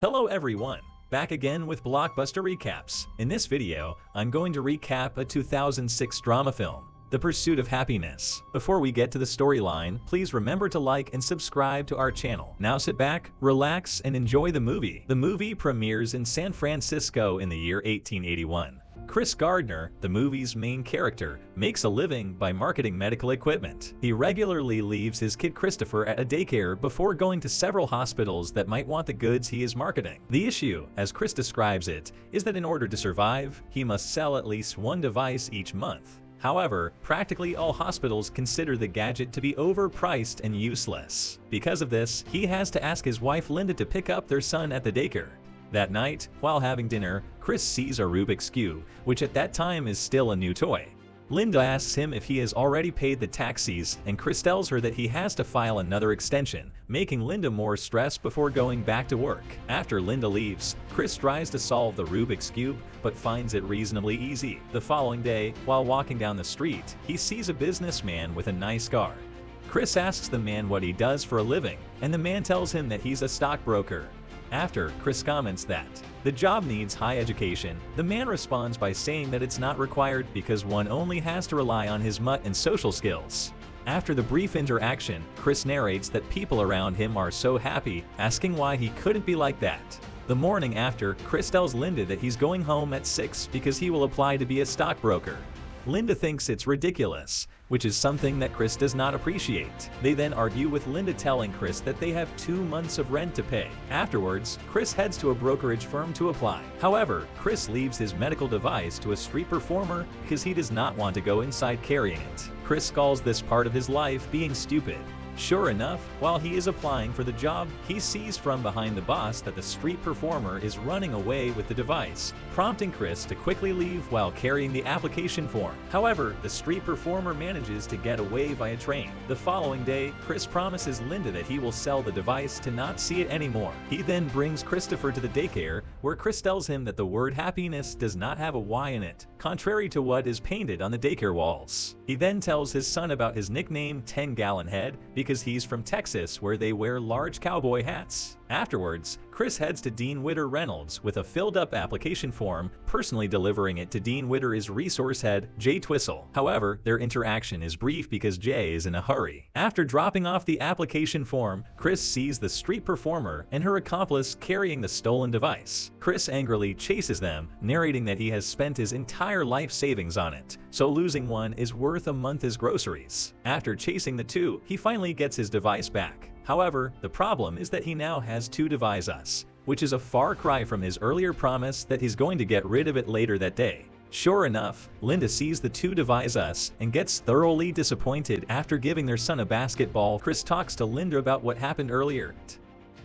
Hello everyone, back again with Blockbuster recaps. In this video, I'm going to recap a 2006 drama film, The Pursuit of Happiness. Before we get to the storyline, please remember to like and subscribe to our channel. Now sit back, relax, and enjoy the movie. The movie premieres in San Francisco in the year 1881. Chris Gardner, the movie's main character, makes a living by marketing medical equipment. He regularly leaves his kid Christopher at a daycare before going to several hospitals that might want the goods he is marketing. The issue, as Chris describes it, is that in order to survive, he must sell at least one device each month. However, practically all hospitals consider the gadget to be overpriced and useless. Because of this, he has to ask his wife Linda to pick up their son at the daycare. That night, while having dinner, Chris sees a Rubik's Cube, which at that time is still a new toy. Linda asks him if he has already paid the taxis, and Chris tells her that he has to file another extension, making Linda more stressed before going back to work. After Linda leaves, Chris tries to solve the Rubik's Cube, but finds it reasonably easy. The following day, while walking down the street, he sees a businessman with a nice car. Chris asks the man what he does for a living, and the man tells him that he's a stockbroker. After Chris comments that the job needs high education, the man responds by saying that it's not required because one only has to rely on his mutt and social skills. After the brief interaction, Chris narrates that people around him are so happy, asking why he couldn't be like that. The morning after, Chris tells Linda that he's going home at 6 because he will apply to be a stockbroker. Linda thinks it's ridiculous, which is something that Chris does not appreciate. They then argue with Linda telling Chris that they have 2 months of rent to pay. Afterwards, Chris heads to a brokerage firm to apply. However, Chris leaves his medical device to a street performer because he does not want to go inside carrying it. Chris calls this part of his life being stupid. Sure enough, while he is applying for the job, he sees from behind the boss that the street performer is running away with the device, prompting Chris to quickly leave while carrying the application form. However, the street performer manages to get away via train. The following day, Chris promises Linda that he will sell the device to not see it anymore. He then brings Christopher to the daycare, where Chris tells him that the word happiness does not have a Y in it, contrary to what is painted on the daycare walls. He then tells his son about his nickname 10-gallon head because he's from Texas, where they wear large cowboy hats. Afterwards, Chris heads to Dean Witter Reynolds with a filled-up application form. Personally delivering it to Dean Witter is resource head Jay Twistle. However, their interaction is brief because Jay is in a hurry. After dropping off the application form, Chris sees the street performer and her accomplice carrying the stolen device. Chris angrily chases them, narrating that he has spent his entire life savings on it, so losing one is worth a month's groceries. After chasing the two, he finally gets his device back. However, the problem is that he now has 2 devices, which is a far cry from his earlier promise that he's going to get rid of it later that day. Sure enough, Linda sees the 2 devices and gets thoroughly disappointed. After giving their son a basketball, Chris talks to Linda about what happened earlier.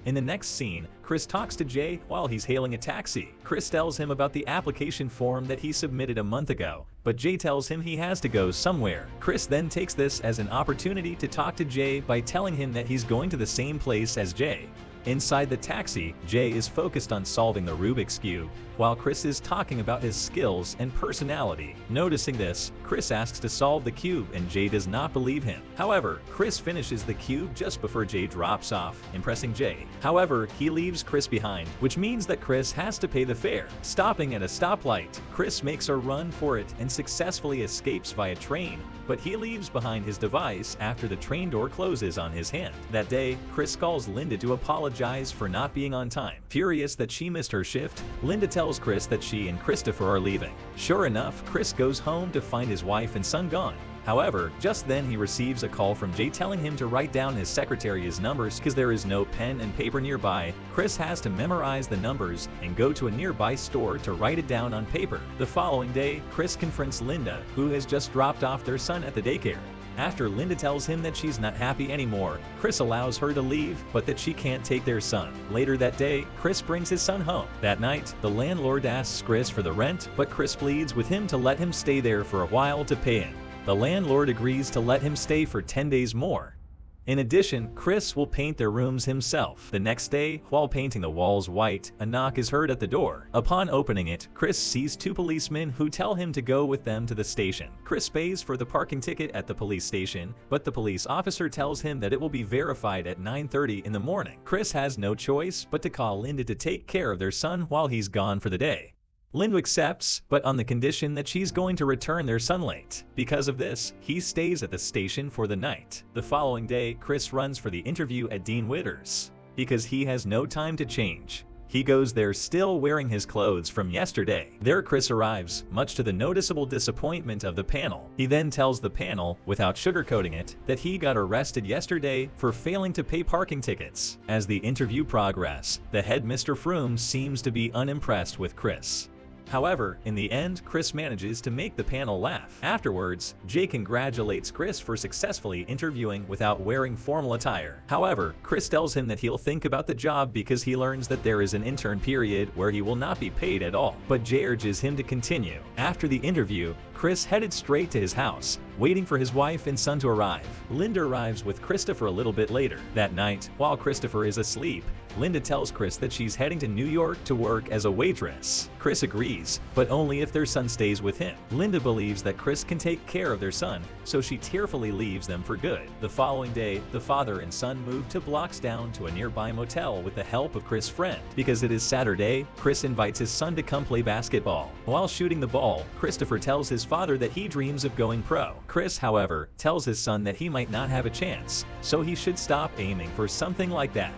In the next scene, Chris talks to Jay while he's hailing a taxi. Chris tells him about the application form that he submitted a month ago, but Jay tells him he has to go somewhere. Chris then takes this as an opportunity to talk to Jay by telling him that he's going to the same place as Jay. Inside the taxi, Jay is focused on solving the Rubik's Cube, while Chris is talking about his skills and personality. Noticing this, Chris asks to solve the cube and Jay does not believe him. However, Chris finishes the cube just before Jay drops off, impressing Jay. However, he leaves Chris behind, which means that Chris has to pay the fare. Stopping at a stoplight, Chris makes a run for it and successfully escapes via train, but he leaves behind his device after the train door closes on his hand. That day, Chris calls Linda to apologize for not being on time. Furious that she missed her shift, Linda tells Chris that she and Christopher are leaving. Sure enough, Chris goes home to find his wife and son gone. However, just then he receives a call from Jay telling him to write down his secretary's numbers because there is no pen and paper nearby. Chris has to memorize the numbers and go to a nearby store to write it down on paper. The following day, Chris confronts Linda, who has just dropped off their son at the daycare. After Linda tells him that she's not happy anymore, Chris allows her to leave, but that she can't take their son. Later that day, Chris brings his son home. That night, the landlord asks Chris for the rent, but Chris pleads with him to let him stay there for a while to pay him. The landlord agrees to let him stay for 10 days more. In addition, Chris will paint their rooms himself. The next day, while painting the walls white, a knock is heard at the door. Upon opening it, Chris sees two policemen who tell him to go with them to the station. Chris pays for the parking ticket at the police station, but the police officer tells him that it will be verified at 9:30 in the morning. Chris has no choice but to call Linda to take care of their son while he's gone for the day. Linda accepts, but on the condition that she's going to return their son late. Because of this, he stays at the station for the night. The following day, Chris runs for the interview at Dean Witter's. Because he has no time to change, he goes there still wearing his clothes from yesterday. There Chris arrives, much to the noticeable disappointment of the panel. He then tells the panel, without sugarcoating it, that he got arrested yesterday for failing to pay parking tickets. As the interview progresses, the head Mr. Froome seems to be unimpressed with Chris. However, in the end, Chris manages to make the panel laugh. Afterwards, Jay congratulates Chris for successfully interviewing without wearing formal attire. However, Chris tells him that he'll think about the job because he learns that there is an intern period where he will not be paid at all. But Jay urges him to continue. After the interview, Chris headed straight to his house, waiting for his wife and son to arrive. Linda arrives with Christopher a little bit later. That night, while Christopher is asleep, Linda tells Chris that she's heading to New York to work as a waitress. Chris agrees, but only if their son stays with him. Linda believes that Chris can take care of their son, so she tearfully leaves them for good. The following day, the father and son move 2 blocks down to a nearby motel with the help of Chris' friend. Because it is Saturday, Chris invites his son to come play basketball. While shooting the ball, Christopher tells his father that he dreams of going pro. Chris, however, tells his son that he might not have a chance, so he should stop aiming for something like that.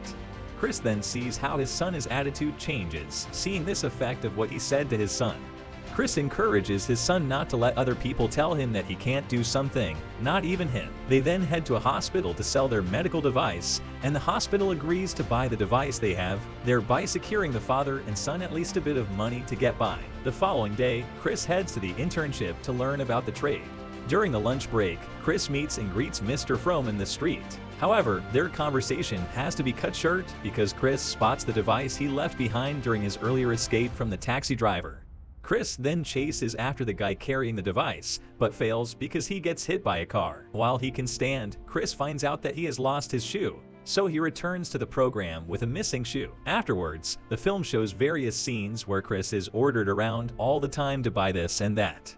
Chris then sees how his son's attitude changes, seeing this effect of what he said to his son. Chris encourages his son not to let other people tell him that he can't do something, not even him. They then head to a hospital to sell their medical device, and the hospital agrees to buy the device they have, thereby securing the father and son at least a bit of money to get by. The following day, Chris heads to the internship to learn about the trade. During the lunch break, Chris meets and greets Mr. Froome in the street. However, their conversation has to be cut short because Chris spots the device he left behind during his earlier escape from the taxi driver. Chris then chases after the guy carrying the device, but fails because he gets hit by a car. While he can stand, Chris finds out that he has lost his shoe, so he returns to the program with a missing shoe. Afterwards, the film shows various scenes where Chris is ordered around all the time to buy this and that.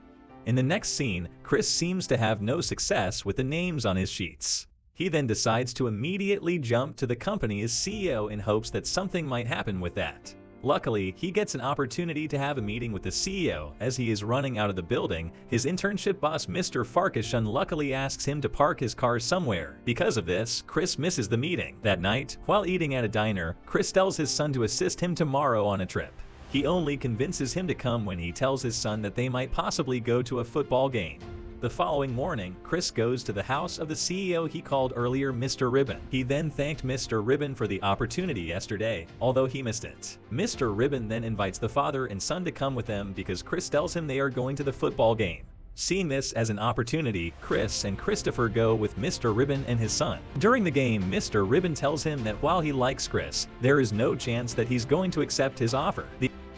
In the next scene, Chris seems to have no success with the names on his sheets. He then decides to immediately jump to the company's CEO in hopes that something might happen with that. Luckily, he gets an opportunity to have a meeting with the CEO. As he is running out of the building, his internship boss Mr. Farkas unluckily asks him to park his car somewhere. Because of this, Chris misses the meeting. That night, while eating at a diner, Chris tells his son to assist him tomorrow on a trip. He only convinces him to come when he tells his son that they might possibly go to a football game. The following morning, Chris goes to the house of the CEO he called earlier Mr. Ribbon. He then thanked Mr. Ribbon for the opportunity yesterday, although he missed it. Mr. Ribbon then invites the father and son to come with them because Chris tells him they are going to the football game. Seeing this as an opportunity, Chris and Christopher go with Mr. Ribbon and his son. During the game, Mr. Ribbon tells him that while he likes Chris, there is no chance that he's going to accept his offer.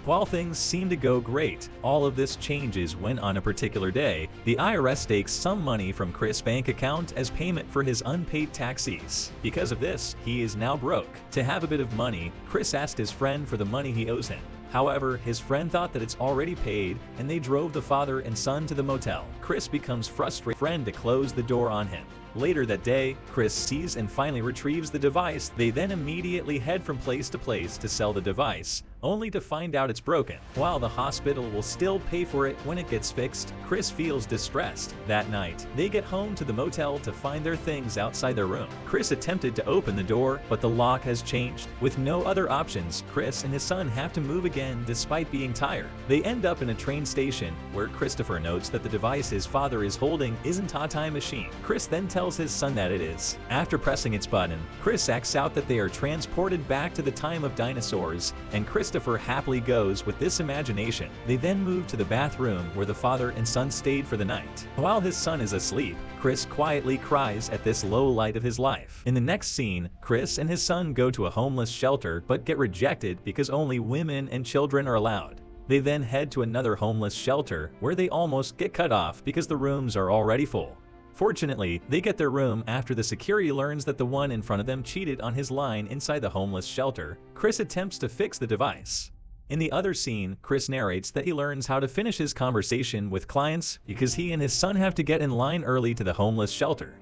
While things seem to go great, all of this changes when on a particular day, the IRS takes some money from Chris' bank account as payment for his unpaid taxes. Because of this, he is now broke. To have a bit of money, Chris asked his friend for the money he owes him. However, his friend thought that it's already paid, and they drove the father and son to the motel. Chris becomes frustrated friend to close the door on him. Later that day, Chris sees and finally retrieves the device. They then immediately head from place to place to sell the device, only to find out it's broken. While the hospital will still pay for it when it gets fixed, Chris feels distressed. That night, they get home to the motel to find their things outside their room. Chris attempted to open the door, but the lock has changed. With no other options, Chris and his son have to move again despite being tired. They end up in a train station, where Christopher notes that the device his father is holding isn't a time machine. Chris then tells his son that it is. After pressing its button, Chris acts out that they are transported back to the time of dinosaurs, and Christopher happily goes with this imagination. They then move to the bathroom where the father and son stayed for the night. While his son is asleep, Chris quietly cries at this low light of his life. In the next scene, Chris and his son go to a homeless shelter but get rejected because only women and children are allowed. They then head to another homeless shelter where they almost get cut off because the rooms are already full. Fortunately, they get their room after the security learns that the one in front of them cheated on his line inside the homeless shelter. Chris attempts to fix the device. In the other scene, Chris narrates that he learns how to finish his conversation with clients because he and his son have to get in line early to the homeless shelter.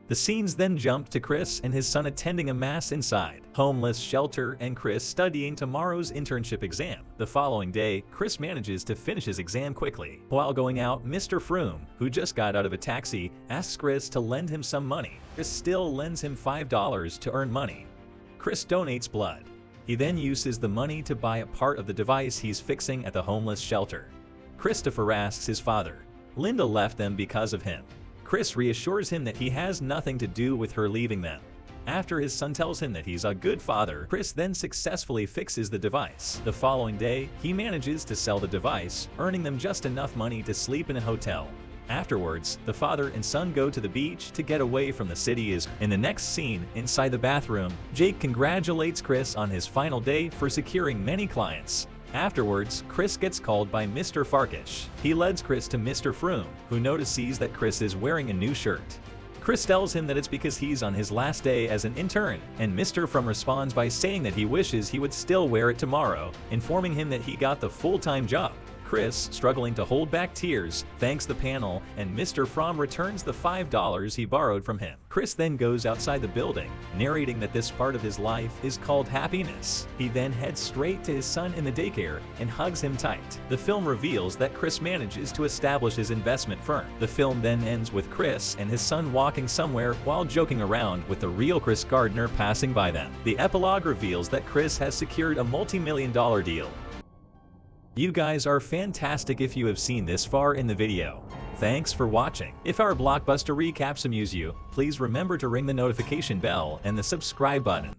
The scenes then jump to Chris and his son attending a mass inside homeless shelter and Chris studying tomorrow's internship exam. The following day, Chris manages to finish his exam quickly. While going out, Mr. Froome, who just got out of a taxi, asks Chris to lend him some money. Chris still lends him $5 to earn money. Chris donates blood. He then uses the money to buy a part of the device he's fixing at the homeless shelter. Christopher asks his father. Linda left them because of him. Chris reassures him that he has nothing to do with her leaving them. After his son tells him that he's a good father, Chris then successfully fixes the device. The following day, he manages to sell the device, earning them just enough money to sleep in a hotel. Afterwards, the father and son go to the beach to get away from the city. In the next scene, inside the bathroom, Jake congratulates Chris on his final day for securing many clients. Afterwards, Chris gets called by Mr. Farkash. He leads Chris to Mr. Froome, who notices that Chris is wearing a new shirt. Chris tells him that it's because he's on his last day as an intern, and Mr. Froome responds by saying that he wishes he would still wear it tomorrow, informing him that he got the full-time job. Chris, struggling to hold back tears, thanks the panel, and Mr. Froome returns the $5 he borrowed from him. Chris then goes outside the building, narrating that this part of his life is called happiness. He then heads straight to his son in the daycare and hugs him tight. The film reveals that Chris manages to establish his investment firm. The film then ends with Chris and his son walking somewhere while joking around with the real Chris Gardner passing by them. The epilogue reveals that Chris has secured a multi-million-dollar deal. You guys are fantastic if you have seen this far in the video. Thanks for watching. If our Blockbuster recaps amuse you, please remember to ring the notification bell and the subscribe button.